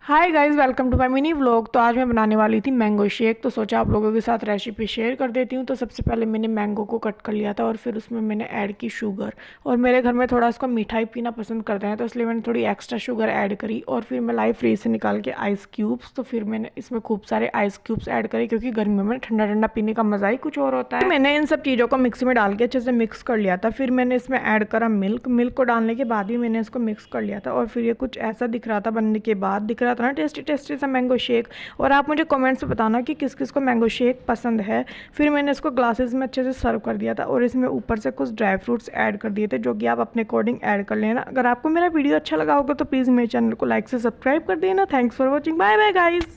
Hi guys, welcome to my mini vlog. तो आज मैं बनाने वाली थी मैंगो शेक। तो सोचा आप लोगों के साथ रेसिपी शेयर कर देती हूँ। तो सबसे पहले मैंने मैंगो को कट कर लिया था और फिर उसमें मैंने ऐड की शुगर। और मेरे घर में थोड़ा इसको मिठाई पीना पसंद करते हैं, तो इसलिए मैंने थोड़ी एक्स्ट्रा शुगर ऐड करी। और फिर मैं लाई फ्रीज से निकाल के आइस क्यूब्स, तो फिर मैंने इसमें खूब सारे आइस क्यूब्स ऐड करे, क्योंकि गर्मियों में ठंडा ठंडा पीने का मज़ा ही कुछ और होता है। मैंने इन सब चीज़ों को मिक्सी में डाल के अच्छे से मिक्स कर लिया था। फिर मैंने इसमें ऐड करा मिल्क। मिल्क को डालने के बाद भी मैंने इसको मिक्स कर लिया था। और फिर ये कुछ ऐसा दिख रहा था, बनने के बाद दिख रहा था ना टेस्टी टेस्टी सा मैंगो शेक। और आप मुझे कमेंट्स में बताना कि किस किस को मैंगो शेक पसंद है। फिर मैंने इसको ग्लासेस में अच्छे से सर्व कर दिया था और इसमें ऊपर से कुछ ड्राई फ्रूट्स ऐड कर दिए थे, जो कि आप अपने अकॉर्डिंग ऐड कर लेना। अगर आपको मेरा वीडियो अच्छा लगा होगा तो प्लीज़ मेरे चैनल को लाइक से सब्सक्राइब कर देना। Thanks for watching. Bye bye guys.